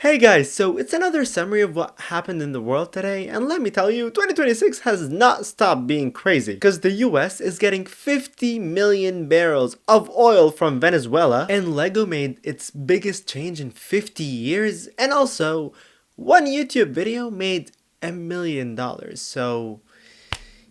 Hey guys, so it's another summary of what happened in the world today, and let me tell you, 2026 has not stopped being crazy, because the US is getting 50 million barrels of oil from Venezuela, and Lego made its biggest change in 50 years, and also, one YouTube video made $1 million, so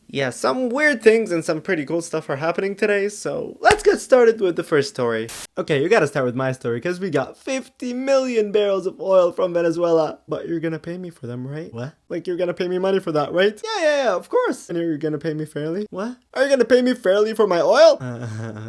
yeah, some weird things and some pretty cool stuff are happening today, so let's get started with the first story. Okay, you gotta start with my story, because we got 50 million barrels of oil from Venezuela. But you're gonna pay me for them, right? What? Like, you're gonna pay me money for that, right? Yeah, of course. And you're gonna pay me fairly? What? Are you gonna pay me fairly for my oil?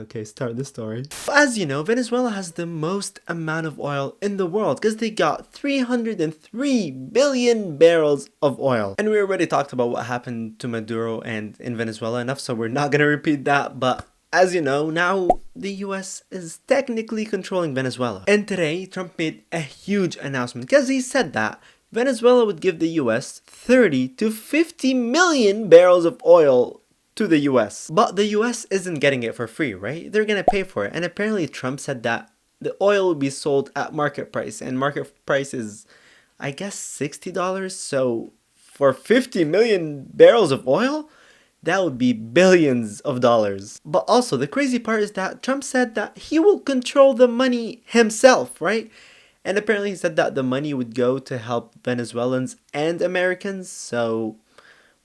Okay, start the story. As you know, Venezuela has the most amount of oil in the world, because they got 303 billion barrels of oil. And we already talked about what happened to Maduro and in Venezuela enough, so we're not gonna repeat that, but as you know, now the US is technically controlling Venezuela. And today, Trump made a huge announcement because he said that Venezuela would give the US 30 to 50 million barrels of oil to the US. But the US isn't getting it for free, right? They're gonna pay for it. And apparently Trump said that the oil would be sold at market price. And market price is, I guess, $60. So for 50 million barrels of oil, that would be billions of dollars. But also, the crazy part is that Trump said that he will control the money himself, right? And apparently he said that the money would go to help Venezuelans and Americans, so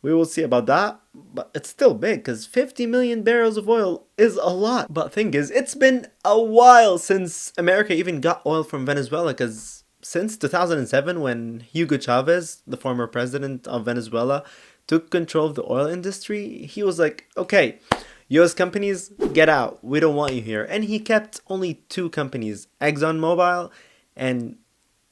we will see about that. But it's still big, because 50 million barrels of oil is a lot. But thing is, it's been a while since America even got oil from Venezuela, because since 2007, when Hugo Chavez, the former president of Venezuela, took control of the oil industry, he was like, okay, US companies, get out. We don't want you here. And he kept only two companies, ExxonMobil and,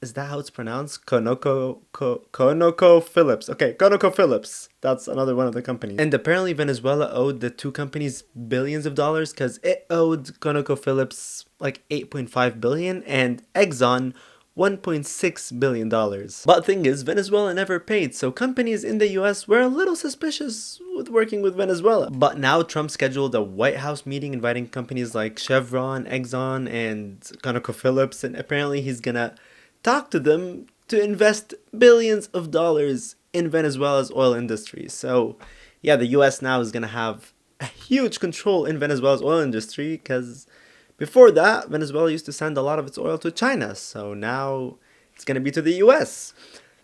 is that how it's pronounced? ConocoPhillips. Okay, ConocoPhillips. That's another one of the companies. And apparently Venezuela owed the two companies billions of dollars, because it owed ConocoPhillips like 8.5 billion and Exxon $1.6 billion. But thing is, Venezuela never paid, so companies in the US were a little suspicious with working with Venezuela. But now Trump scheduled a White House meeting inviting companies like Chevron, Exxon, and ConocoPhillips, and apparently he's gonna talk to them to invest billions of dollars in Venezuela's oil industry. So yeah, the US now is gonna have a huge control in Venezuela's oil industry, because before that, Venezuela used to send a lot of its oil to China, so now it's gonna be to the US.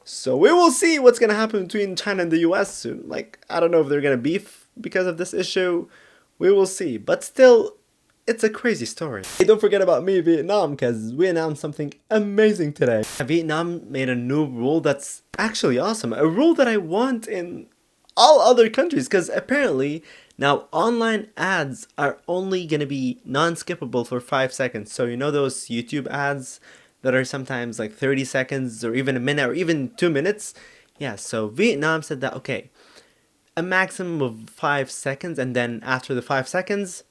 So we will see what's gonna happen between China and the US soon. Like, I don't know if they're gonna beef because of this issue. We will see. But still, it's a crazy story. Hey, don't forget about me, Vietnam, because we announced something amazing today. Vietnam made a new rule that's actually awesome. A rule that I want in all other countries, because apparently now online ads are only going to be non-skippable for 5 seconds. So you know those YouTube ads that are sometimes like 30 seconds or even a minute or even 2 minutes? Yeah, so Vietnam said that, okay, a maximum of 5 seconds, and then after the 5 seconds,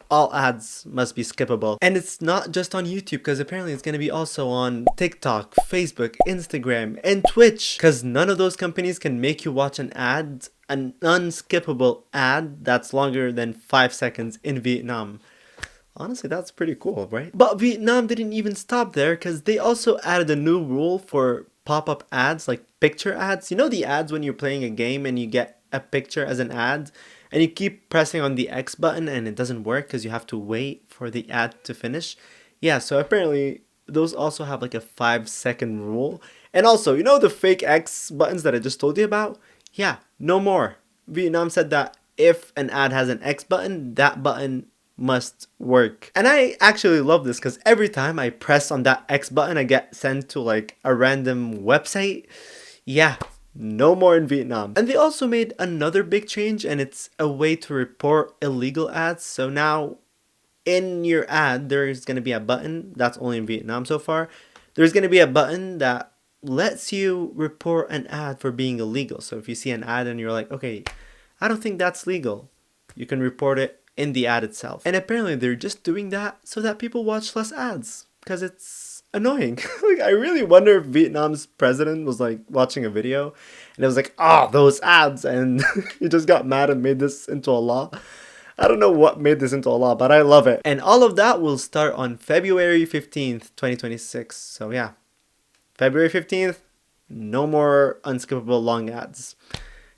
all ads must be skippable. And it's not just on YouTube, because apparently it's going to be also on TikTok, Facebook, Instagram, and Twitch, because none of those companies can make you watch an unskippable ad that's longer than 5 seconds in Vietnam. Honestly, that's pretty cool, right? But Vietnam didn't even stop there, because they also added a new rule for pop-up ads, like picture ads. You know the ads when you're playing a game and you get a picture as an ad, and you keep pressing on the X button and it doesn't work because you have to wait for the ad to finish? Yeah, so apparently those also have like a 5-second rule. And also, you know the fake X buttons that I just told you about? Yeah, no more. Vietnam said that if an ad has an X button, that button must work. And I actually love this, because every time I press on that X button, I get sent to like a random website. Yeah, no more in Vietnam. And they also made another big change, and it's a way to report illegal ads. So now in your ad, there's going to be a button that's only in Vietnam so far. There's going to be a button that lets you report an ad for being illegal. So if you see an ad and you're like, okay, I don't think that's legal, you can report it in the ad itself. And apparently they're just doing that so that people watch less ads, because it's annoying. Like, I really wonder if Vietnam's president was like watching a video and it was like, oh, those ads, and he just got mad and made this into a law. I don't know what made this into a law, but I love it. And all of that will start on February 15th, 2026. So yeah, February 15th, no more unskippable long ads.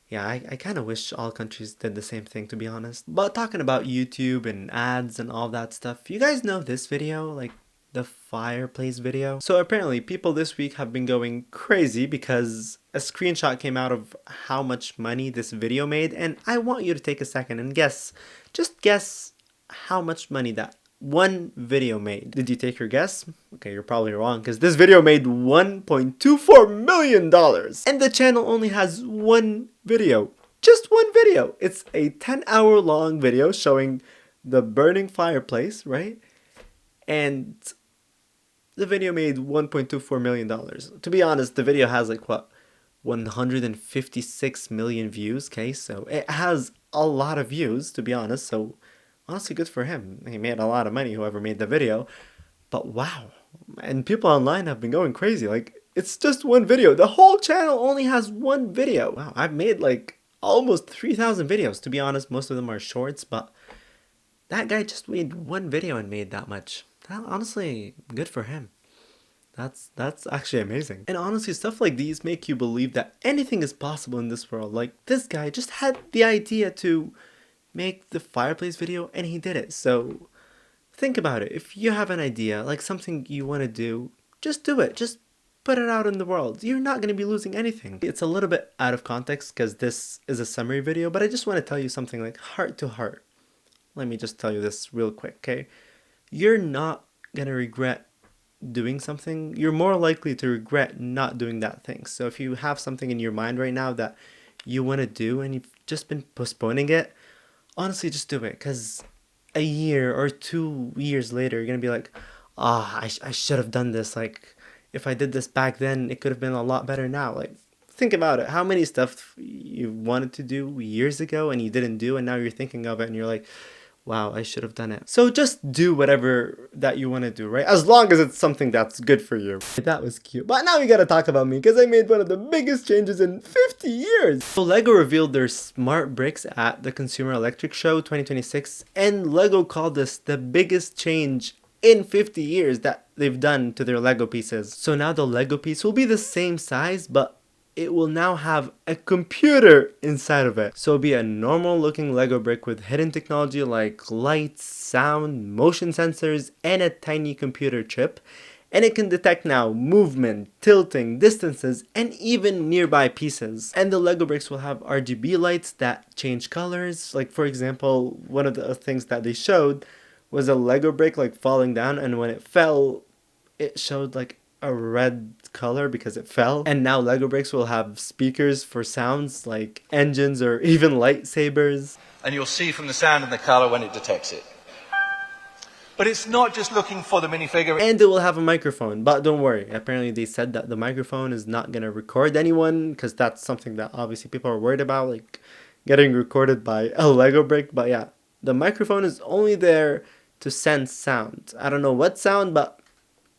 Yeah, I kind of wish all countries did the same thing, to be honest. But talking about YouTube and ads and all that stuff, you guys know this video, like the fireplace video? So apparently people this week have been going crazy because a screenshot came out of how much money this video made, and I want you to take a second and guess, just guess how much money that one video made. Did you take your guess? Okay, you're probably wrong because this video made $1.24 million and the channel only has one video. Just one video. It's a 10-hour long video showing the burning fireplace, right? And the video made $1.24 million. To be honest, the video has like what? 156 million views, okay? So it has a lot of views, to be honest, so honestly, good for him. He made a lot of money, whoever made the video. But wow. And people online have been going crazy. Like, it's just one video. The whole channel only has one video. Wow, I've made like almost 3,000 videos. To be honest, most of them are shorts. But that guy just made one video and made that much. That, honestly, good for him. That's actually amazing. And honestly, stuff like these make you believe that anything is possible in this world. Like, this guy just had the idea to make the fireplace video and he did it. So think about it. If you have an idea, like something you want to do, just do it. Just put it out in the world. You're not going to be losing anything. It's a little bit out of context because this is a summary video, but I just want to tell you something like heart to heart. Let me just tell you this real quick, okay? You're not going to regret doing something. You're more likely to regret not doing that thing. So if you have something in your mind right now that you want to do and you've just been postponing it, honestly, just do it, because a year or 2 years later, you're going to be like, I should have done this. Like, if I did this back then, it could have been a lot better now. Like, think about it. How many stuff you wanted to do years ago and you didn't do, and now you're thinking of it and you're like, wow, I should have done it. So just do whatever that you want to do, right? As long as it's something that's good for you. That was cute. But now we gotta talk about me because I made one of the biggest changes in 50 years. So Lego revealed their smart bricks at the Consumer Electric Show 2026, and Lego called this the biggest change in 50 years that they've done to their Lego pieces. So now the Lego piece will be the same size, but it will now have a computer inside of it. So it'll be a normal looking Lego brick with hidden technology like lights, sound, motion sensors, and a tiny computer chip. And it can detect now movement, tilting, distances, and even nearby pieces. And the Lego bricks will have RGB lights that change colors. Like, for example, one of the things that they showed was a Lego brick like falling down, and when it fell, it showed like a red color because it fell. And now Lego bricks will have speakers for sounds like engines or even lightsabers. And you'll see from the sound and the color when it detects it. But it's not just looking for the minifigure. And it will have a microphone, but don't worry. Apparently they said that the microphone is not going to record anyone, because that's something that obviously people are worried about, like getting recorded by a Lego brick. But yeah, the microphone is only there to sense sound. I don't know what sound, but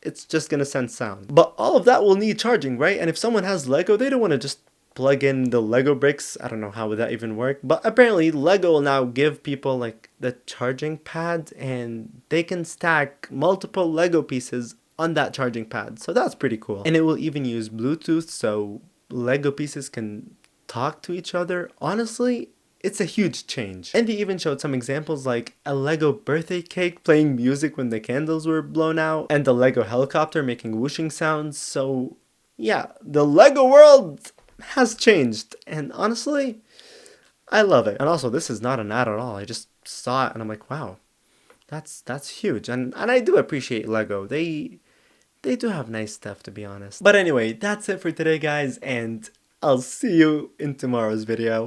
it's just gonna send sound. But all of that will need charging, right? And if someone has Lego, they don't want to just plug in the Lego bricks. I don't know how would that even work. But apparently Lego will now give people like the charging pad, and they can stack multiple Lego pieces on that charging pad. So that's pretty cool. And it will even use Bluetooth, so Lego pieces can talk to each other. Honestly, it's a huge change. And they even showed some examples like a Lego birthday cake playing music when the candles were blown out, and the Lego helicopter making whooshing sounds. So yeah, the Lego world has changed, and honestly, I love it. And also, this is not an ad at all. I just saw it and I'm like, wow, that's huge. And I do appreciate Lego. They do have nice stuff, to be honest. But anyway, that's it for today, guys, and I'll see you in tomorrow's video.